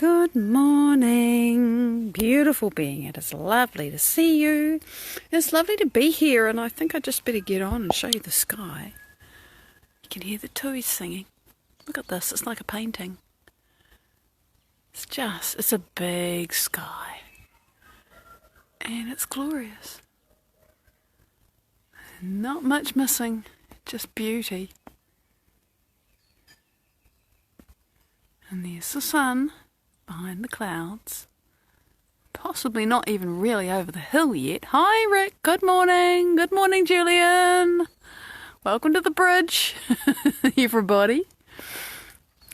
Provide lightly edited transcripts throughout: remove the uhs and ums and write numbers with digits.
Good morning, beautiful being. It is lovely to see you. It's lovely to be here, and I think I just better get on and show you the sky. You can hear the tuis singing. Look at this, it's like a painting. It's a big sky. And it's glorious. Not much missing, just beauty. And there's the sun behind the clouds. Possibly not even really over the hill yet. Hi Rick, good morning. Good morning Julian. Welcome to the bridge, everybody.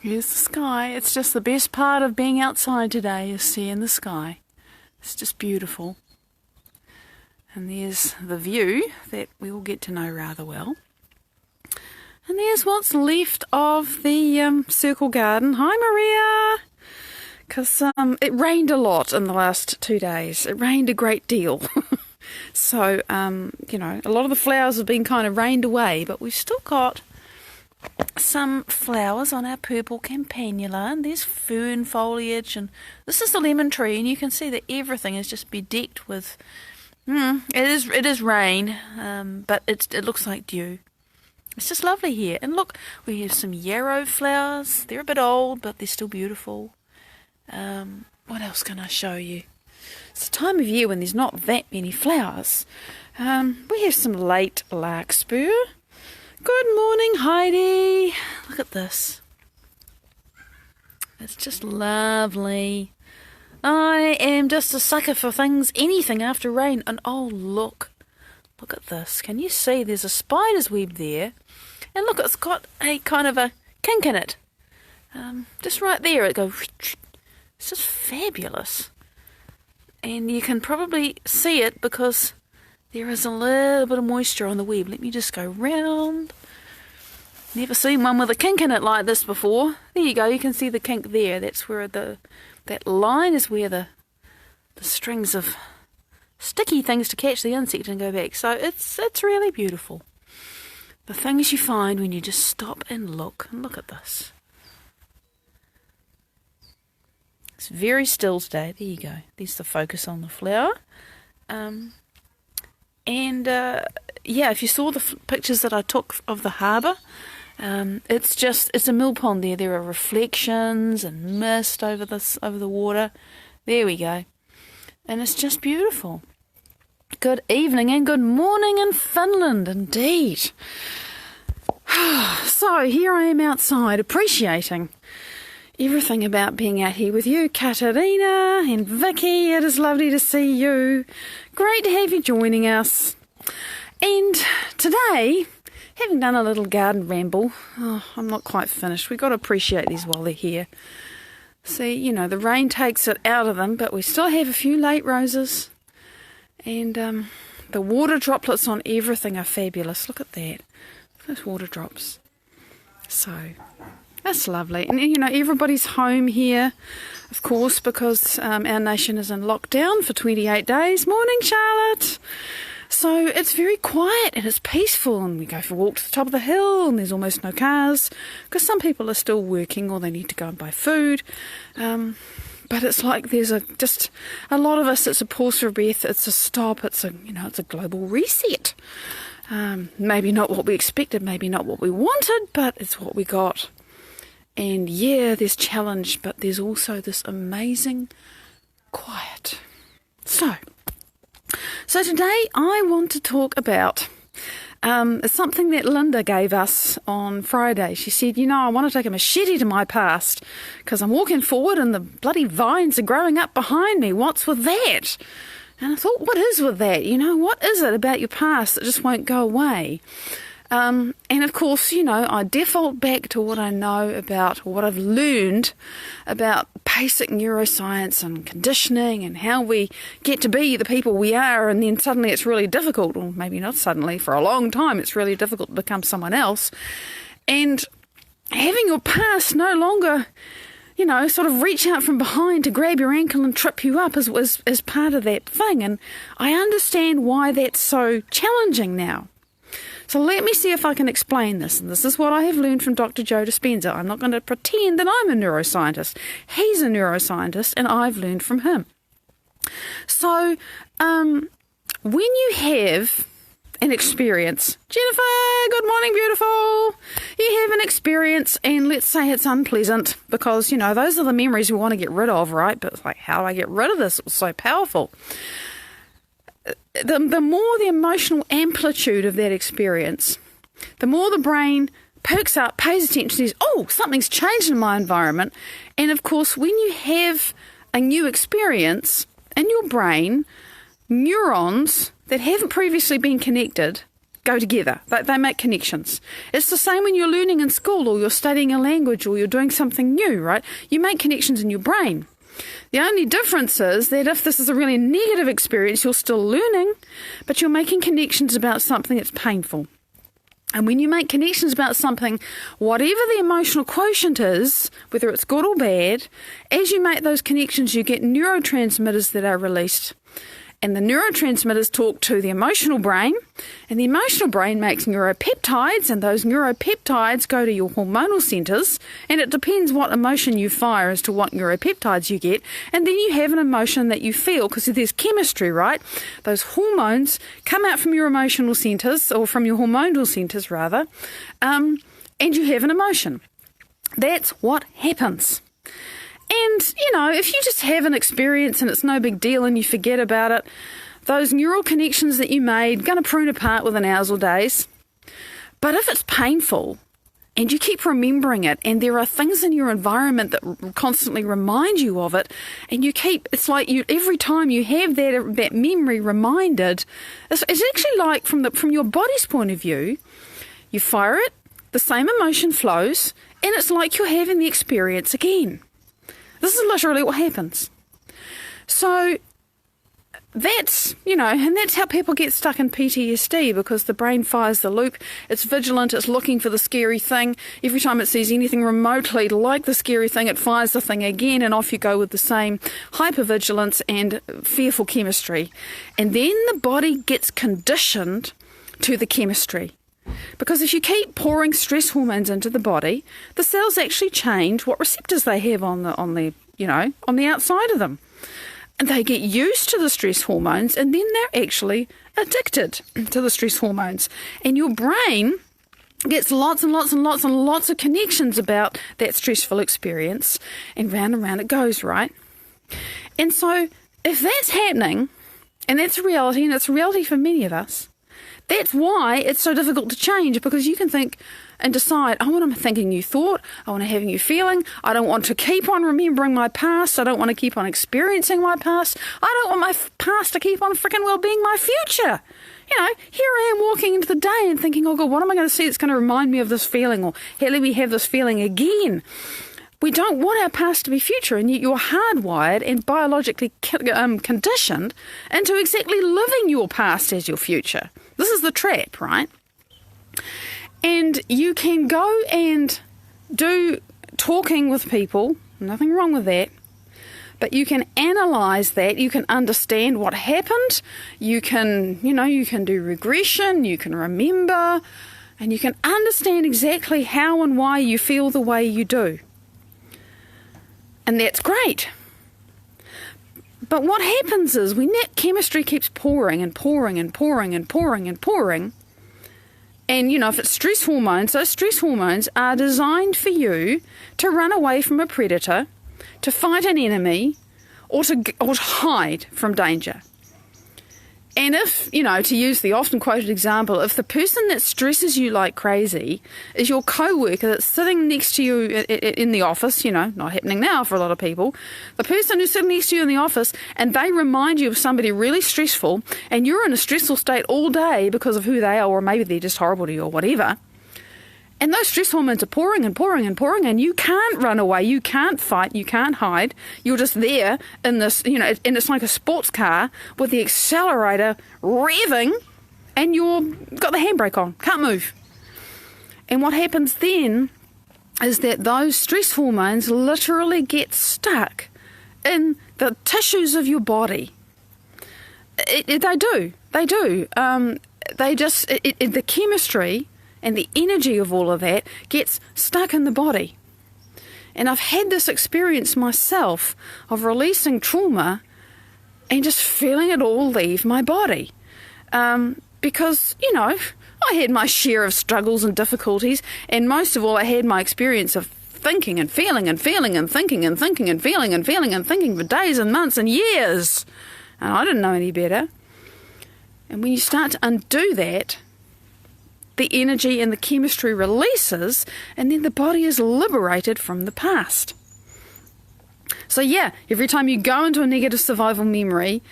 Here's the sky. It's just the best part of being outside today is seeing the sky. It's just beautiful. And there's the view that we will get to know rather well. And there's what's left of the circle garden. Hi Maria! Because it rained a lot in the last 2 days. It rained a great deal. So, a lot of the flowers have been kind of rained away, but we've still got some flowers on our purple campanula, and there's fern foliage, and this is the lemon tree, and you can see that everything is just bedecked with, it is rain, but it looks like dew. It's just lovely here. And look, we have some yarrow flowers. They're a bit old, but they're still beautiful. What else can I show you? It's a time of year when there's not that many flowers. We have some late larkspur. Good morning, Heidi. Look at this. It's just lovely. I am just a sucker for anything after rain. And oh, look at this. Can you see there's a spider's web there? And look, it's got a kind of a kink in it. Just right there, it goes. It's just fabulous. And you can probably see it because there is a little bit of moisture on the web. Let me just go round. Never seen one with a kink in it like this before. There you go, you can see the kink there. That's where that line is where the strings of sticky things to catch the insect and go back. So it's really beautiful. The things you find when you just stop and look at this. It's very still today. There you go. There's the focus on the flower. If you saw the pictures that I took of the harbour, it's a mill pond there. There are reflections and mist over the water. There we go. And it's just beautiful. Good evening and good morning in Finland, indeed. So here I am outside appreciating everything about being out here with you, Katarina and Vicky. It is lovely to see you. Great to have you joining us. And today, having done a little garden ramble, I'm not quite finished. We've got to appreciate these while they're here. See, the rain takes it out of them, but we still have a few late roses. And the water droplets on everything are fabulous. Look at that. Those water drops. So that's lovely. And, everybody's home here, of course, because our nation is in lockdown for 28 days. Morning, Charlotte. So it's very quiet and it's peaceful, and we go for a walk to the top of the hill and there's almost no cars because some people are still working or they need to go and buy food. But it's like there's just a lot of us, it's a pause for a breath, it's a stop, it's a global reset. Maybe not what we expected, maybe not what we wanted, but it's what we got. And yeah, there's challenge, but there's also this amazing quiet. So today I want to talk about something that Linda gave us on Friday. She said, I want to take a machete to my past because I'm walking forward and the bloody vines are growing up behind me. What's with that? And I thought, what is with that? What is it about your past that just won't go away? And of course, I default back to what I know about, or what I've learned about basic neuroscience and conditioning and how we get to be the people we are, and then suddenly it's really difficult, or maybe not suddenly, for a long time it's really difficult to become someone else. And having your past no longer, sort of reach out from behind to grab your ankle and trip you up is part of that thing. And I understand why that's so challenging now. So let me see if I can explain this. And this is what I have learned from Dr. Joe Dispenza. I'm not going to pretend that I'm a neuroscientist. He's a neuroscientist, and I've learned from him. So when you have an experience, Jennifer, good morning, beautiful. You have an experience, and let's say it's unpleasant, because, you know, those are the memories we want to get rid of, right? But it's like, how do I get rid of this? It was so powerful. The more the emotional amplitude of that experience, the more the brain perks up, pays attention, says, oh, something's changed in my environment. And of course, when you have a new experience in your brain, neurons that haven't previously been connected go together. They make connections. It's the same when you're learning in school, or you're studying a language, or you're doing something new, right? You make connections in your brain. The only difference is that if this is a really negative experience, you're still learning, but you're making connections about something that's painful. And when you make connections about something, whatever the emotional quotient is, whether it's good or bad, as you make those connections, you get neurotransmitters that are released. And the neurotransmitters talk to the emotional brain, and the emotional brain makes neuropeptides, and those neuropeptides go to your hormonal centres, and it depends what emotion you fire as to what neuropeptides you get, and then you have an emotion that you feel, because there's chemistry, right? Those hormones come out from your emotional centres, or from your hormonal centres rather, and you have an emotion. That's what happens. And, you know, if you just have an experience and it's no big deal and you forget about it, those neural connections that you made are going to prune apart within hours or days. But if it's painful and you keep remembering it, and there are things in your environment that constantly remind you of it, and it's like every time you have that memory reminded, it's actually like from your body's point of view, you fire it, the same emotion flows, and it's like you're having the experience again. This is literally what happens. So that's, and that's how people get stuck in PTSD, because the brain fires the loop. It's vigilant. It's looking for the scary thing. Every time it sees anything remotely like the scary thing, it fires the thing again, and off you go with the same hypervigilance and fearful chemistry. And then the body gets conditioned to the chemistry. Because if you keep pouring stress hormones into the body, the cells actually change what receptors they have on the outside of them. And they get used to the stress hormones, and then they're actually addicted to the stress hormones. And your brain gets lots and lots and lots and lots of connections about that stressful experience, and round it goes, right? And so if that's happening, and that's a reality, and it's a reality for many of us, that's why it's so difficult to change, because you can think and decide, I want to think a new thought, I want to have a new feeling, I don't want to keep on remembering my past, I don't want to keep on experiencing my past, I don't want my past to keep on freaking well being my future. Here I am walking into the day and thinking, oh God, what am I going to see that's going to remind me of this feeling, or hey, let me have this feeling again. We don't want our past to be future, and yet you're hardwired and biologically conditioned into exactly living your past as your future. This is the trap, right? And you can go and do talking with people, nothing wrong with that, but you can analyse that, you can understand what happened, you can do regression, you can remember, and you can understand exactly how and why you feel the way you do. And that's great. But what happens is when that chemistry keeps pouring and pouring and pouring and pouring and pouring, and if it's stress hormones, those stress hormones are designed for you to run away from a predator, to fight an enemy, or to hide from danger. And if, to use the often quoted example, if the person that stresses you like crazy is your co-worker that's sitting next to you in the office, not happening now for a lot of people, the person who's sitting next to you in the office and they remind you of somebody really stressful, and you're in a stressful state all day because of who they are, or maybe they're just horrible to you or whatever, and those stress hormones are pouring and pouring and pouring, and you can't run away, you can't fight, you can't hide. You're just there in this, and it's like a sports car with the accelerator revving, and you've got the handbrake on, can't move. And what happens then is that those stress hormones literally get stuck in the tissues of your body. They do. the chemistry and the energy of all of that gets stuck in the body. And I've had this experience myself of releasing trauma and just feeling it all leave my body. Because, I had my share of struggles and difficulties, and most of all, I had my experience of thinking and feeling and feeling and thinking and thinking and feeling and feeling and thinking for days and months and years. And I didn't know any better. And when you start to undo that, the energy and the chemistry releases, and then the body is liberated from the past. So yeah, every time you go into a negative survival memory,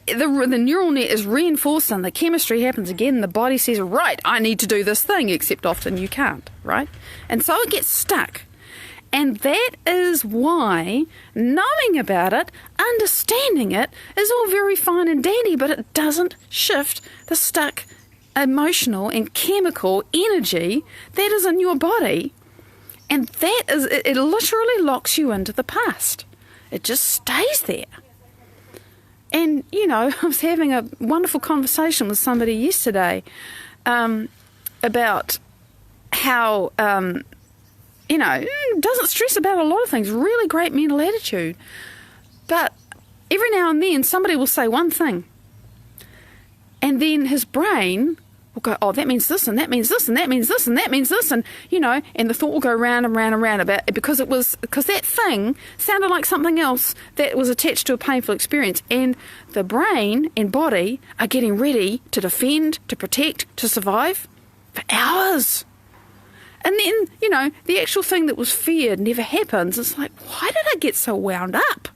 the neural net is reinforced and the chemistry happens again. The body says, right, I need to do this thing, except often you can't, right? And so it gets stuck. And that is why knowing about it, understanding it, is all very fine and dandy, but it doesn't shift the stuck emotional and chemical energy that is in your body. And that is, it literally locks you into the past. It just stays there. And, I was having a wonderful conversation with somebody yesterday about how, doesn't stress about a lot of things, really great mental attitude. But every now and then somebody will say one thing, and then his brain will go, oh, that means this, and that means this, and that means this, and that means this, and, and the thought will go round and round and round about it because that thing sounded like something else that was attached to a painful experience. And the brain and body are getting ready to defend, to protect, to survive for hours. And then, the actual thing that was feared never happens. It's like, why did I get so wound up?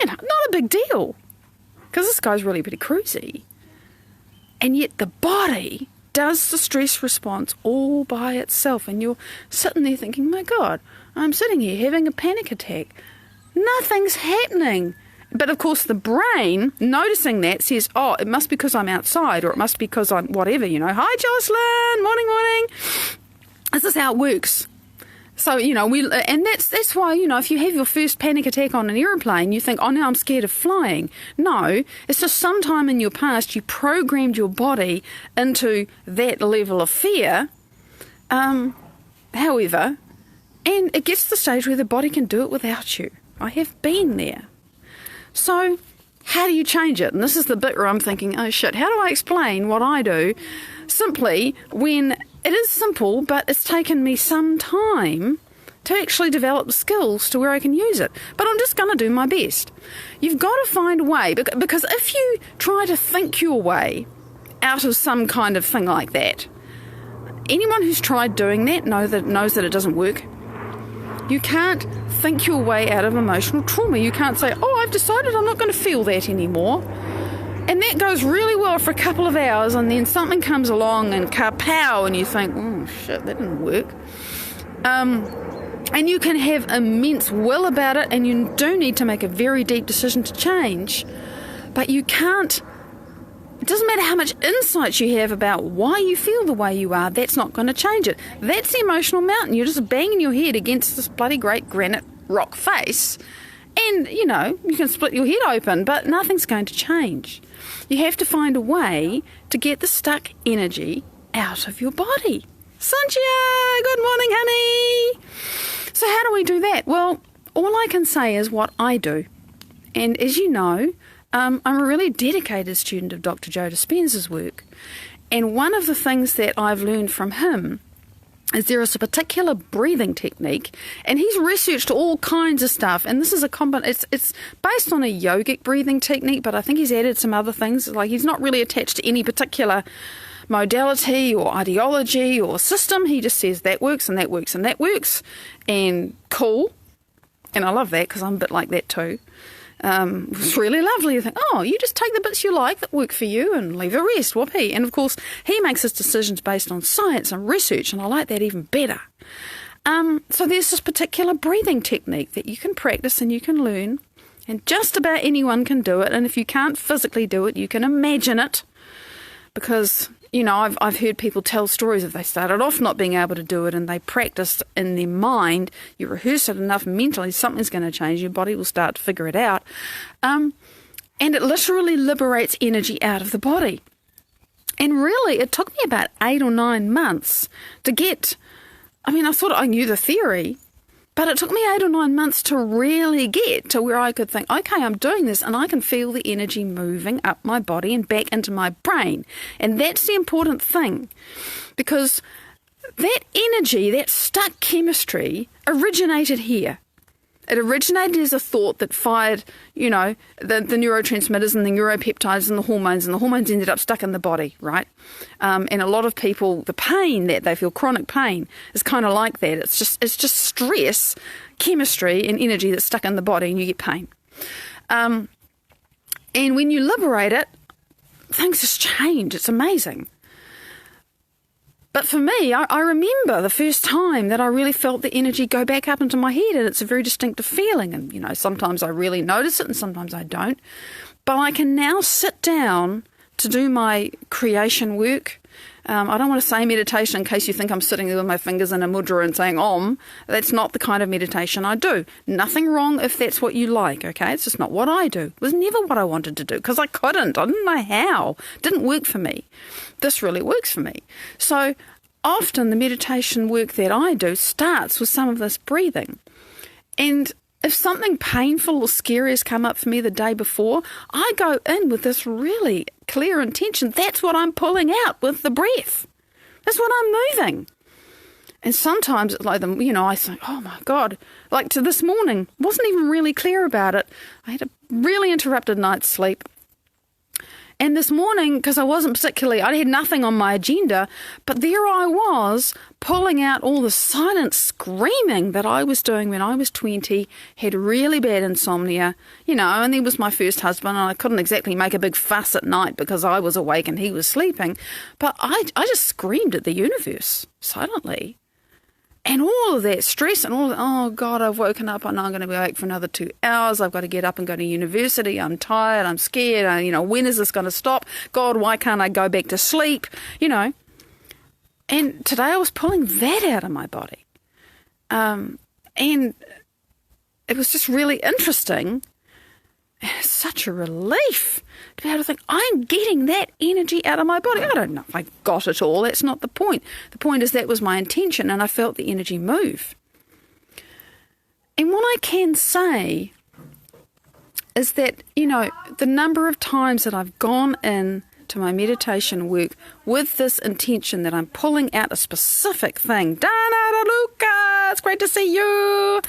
Not a big deal, because this guy's really pretty cruisy. And yet the body does the stress response all by itself. And you're sitting there thinking, my God, I'm sitting here having a panic attack. Nothing's happening. But of course the brain, noticing that, says, oh, it must be because I'm outside, or it must be because I'm whatever, Hi, Jocelyn, morning. This is how it works. So, and that's why, if you have your first panic attack on an aeroplane, you think, oh, now I'm scared of flying. No, it's just sometime in your past you programmed your body into that level of fear. However, and it gets to the stage where the body can do it without you. I have been there. So how do you change it? And this is the bit where I'm thinking, oh, shit, how do I explain what I do? Simply, when it is simple, but it's taken me some time to actually develop the skills to where I can use it. But I'm just going to do my best. You've got to find a way, because if you try to think your way out of some kind of thing like that, anyone who's tried doing that knows that it doesn't work. You can't think your way out of emotional trauma. You can't say, oh, I've decided I'm not going to feel that anymore. And that goes really well for a couple of hours, and then something comes along and kapow, and you think, oh, shit, that didn't work. And you can have immense will about it, and you do need to make a very deep decision to change. But you can't, it doesn't matter how much insight you have about why you feel the way you are, that's not going to change it. That's the emotional mountain. You're just banging your head against this bloody great granite rock face. And, you can split your head open, but nothing's going to change. You have to find a way to get the stuck energy out of your body. Sanchia, good morning, honey. So how do we do that? Well, all I can say is what I do. And as you know, I'm a really dedicated student of Dr. Joe Dispenza's work. And one of the things that I've learned from him is there is a particular breathing technique, and he's researched all kinds of stuff, and this is it's based on a yogic breathing technique, but I think he's added some other things. Like, he's not really attached to any particular modality or ideology or system. He just says that works and that works and that works, and cool. And I love that, because I'm a bit like that too. It's really lovely. You think, oh, you just take the bits you like that work for you and leave the rest, whoopee. And of course, he makes his decisions based on science and research, and I like that even better. So there's this particular breathing technique that you can practice and you can learn, and just about anyone can do it. And if you can't physically do it, you can imagine it, because I've heard people tell stories of they started off not being able to do it, and they practiced in their mind. You rehearse it enough mentally, something's going to change. Your body will start to figure it out. And it literally liberates energy out of the body. And really, it took me about 8 or 9 months to get, I thought I knew the theory, but it took me 8 or 9 months to really get to where I could think, okay, I'm doing this and I can feel the energy moving up my body and back into my brain. And that's the important thing, because that energy, that stuck chemistry, originated here. It originated as a thought that fired, the neurotransmitters and the neuropeptides and the hormones ended up stuck in the body, right? And a lot of people, the pain that they feel, chronic pain, is kind of like that. It's just stress, chemistry and energy that's stuck in the body, and you get pain. And when you liberate it, things just change. It's amazing. But for me, I remember the first time that I really felt the energy go back up into my head, and it's a very distinctive feeling. And, sometimes I really notice it and sometimes I don't. But I can now sit down to do my creation work. I don't want to say meditation in case you think I'm sitting there with my fingers in a mudra and saying Om. That's not the kind of meditation I do. Nothing wrong if that's what you like, okay? It's just not what I do. It was never what I wanted to do because I couldn't. I didn't know how. It didn't work for me. This really works for me. So often the meditation work that I do starts with some of this breathing. And if something painful or scary has come up for me the day before, I go in with this really clear intention. That's what I'm pulling out with the breath. That's what I'm moving. And sometimes it's like, I think, oh my God, like to this morning, wasn't even really clear about it. I had a really interrupted night's sleep. And this morning, because I had nothing on my agenda, but there I was pulling out all the silent screaming that I was doing when I was 20, had really bad insomnia, and he was my first husband, and I couldn't exactly make a big fuss at night because I was awake and he was sleeping. But I just screamed at the universe silently. And all of that stress and all that, oh God, I've woken up and I'm going to be awake for another 2 hours. I've got to get up and go to university. I'm tired. I'm scared. When is this going to stop? God, why can't I go back to sleep? And today I was pulling that out of my body. And it was just really interesting. It's such a relief to be able to think, I'm getting that energy out of my body. I don't know if I got it all. That's not the point. The point is that was my intention and I felt the energy move. And what I can say is that, the number of times that I've gone in to my meditation work with this intention that I'm pulling out a specific thing. Dana Luca, it's great to see you.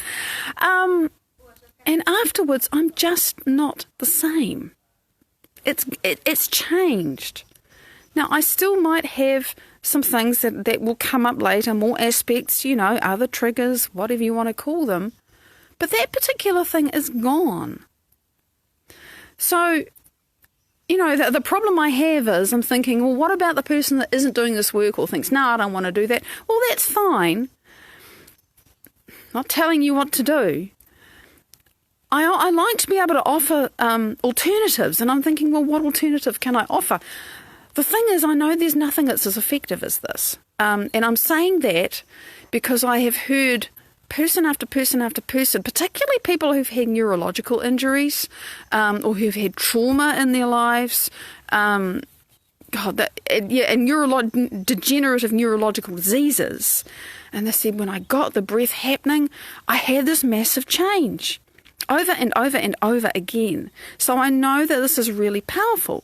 And afterwards, I'm just not the same. It's changed. Now, I still might have some things that will come up later, more aspects, other triggers, whatever you want to call them. But that particular thing is gone. So, the problem I have is I'm thinking, well, what about the person that isn't doing this work or thinks, no, I don't want to do that? Well, that's fine. Not telling you what to do. I like to be able to offer alternatives, and I'm thinking, well, what alternative can I offer? The thing is, I know there's nothing that's as effective as this, and I'm saying that because I have heard person after person after person, particularly people who've had neurological injuries or who've had trauma in their lives, and degenerative neurological diseases, and they said, when I got the breath happening, I had this massive change. Over and over and over again. So I know that this is really powerful.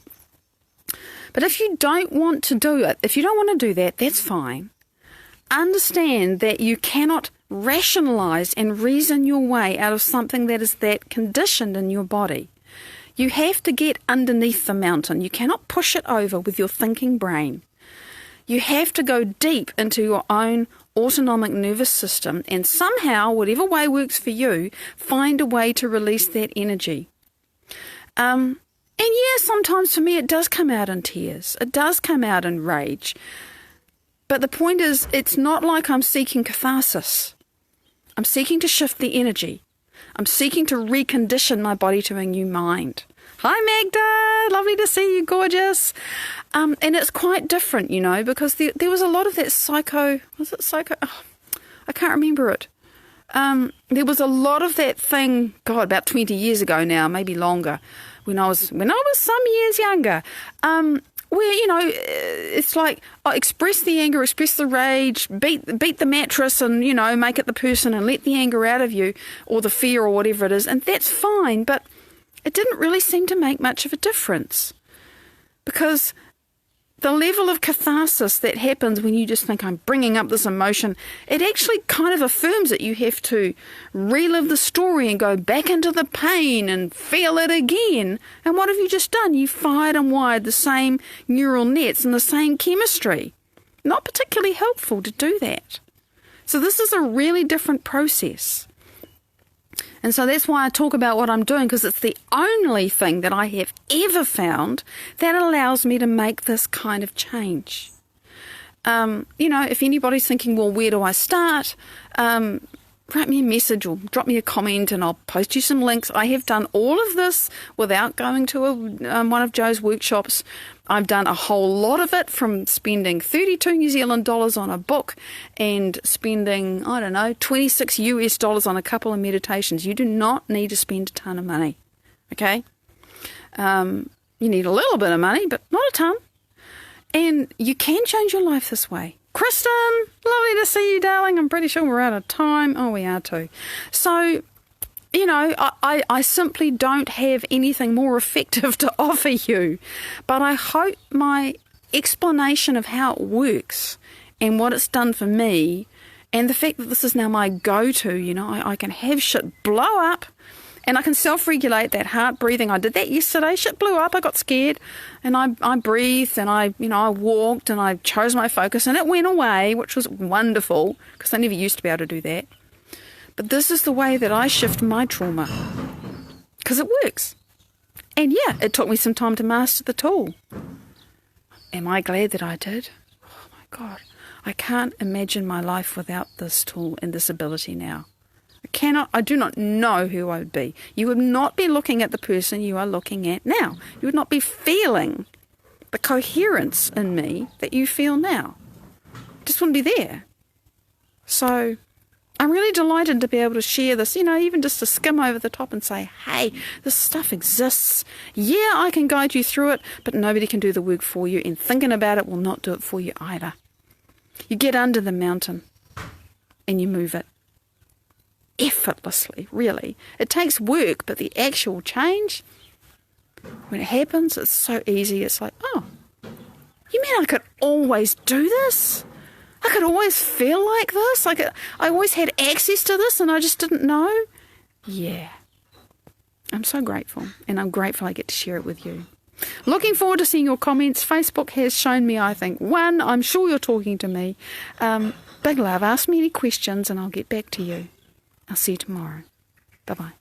But if you don't want to do it, if you don't want to do that, that's fine. Understand that you cannot rationalize and reason your way out of something that is that conditioned in your body. You have to get underneath the mountain. You cannot push it over with your thinking brain. You have to go deep into your own autonomic nervous system and somehow, whatever way works for you, find a way to release that energy. And sometimes for me it does come out in tears. It does come out in rage. But the point is, it's not like I'm seeking catharsis. I'm seeking to shift the energy. I'm seeking to recondition my body to a new mind. Hi Magda, lovely to see you, gorgeous. And it's quite different, because there was a lot of that I can't remember it. There was a lot of that thing, God, about 20 years ago now, maybe longer, when I was some years younger, where, it's like, express the anger, express the rage, beat the mattress and, make it the person and let the anger out of you, or the fear or whatever it is. And that's fine, but it didn't really seem to make much of a difference, because the level of catharsis that happens when you just think, I'm bringing up this emotion, it actually kind of affirms it. You have to relive the story and go back into the pain and feel it again. And what have you just done? You fired and wired the same neural nets and the same chemistry. Not particularly helpful to do that. So this is a really different process. And so that's why I talk about what I'm doing, because it's the only thing that I have ever found that allows me to make this kind of change. If anybody's thinking, well, where do I start? Write me a message or drop me a comment and I'll post you some links. I have done all of this without going to one of Joe's workshops. I've done a whole lot of it, from spending 32 New Zealand dollars on a book and spending, 26 US dollars on a couple of meditations. You do not need to spend a ton of money, okay? You need a little bit of money, but not a ton. And you can change your life this way. Kristen, lovely to see you, darling. I'm pretty sure we're out of time. Oh, we are too. So, I simply don't have anything more effective to offer you. But I hope my explanation of how it works and what it's done for me, and the fact that this is now my go-to, I can have shit blow up, and I can self-regulate that heart breathing. I did that yesterday. Shit blew up. I got scared, and I breathed, and I walked, and I chose my focus, and it went away, which was wonderful, because I never used to be able to do that. But this is the way that I shift my trauma, because it works. And yeah, it took me some time to master the tool. Am I glad that I did? Oh my God. I can't imagine my life without this tool and this ability now. I do not know who I would be. You would not be looking at the person you are looking at now. You would not be feeling the coherence in me that you feel now. Just wouldn't be there. So I'm really delighted to be able to share this, even just to skim over the top and say, hey, this stuff exists. Yeah, I can guide you through it, but nobody can do the work for you, and thinking about it will not do it for you either. You get under the mountain and you move it. Effortlessly, really. It takes work, but the actual change, when it happens, it's so easy. It's like, oh, you mean I could always do this? I could always feel like this? I always had access to this and I just didn't know? Yeah. I'm so grateful, and I'm grateful I get to share it with you. Looking forward to seeing your comments. Facebook has shown me, I think, one, I'm sure you're talking to me. Big love. Ask me any questions and I'll get back to you. I'll see you tomorrow. Bye-bye.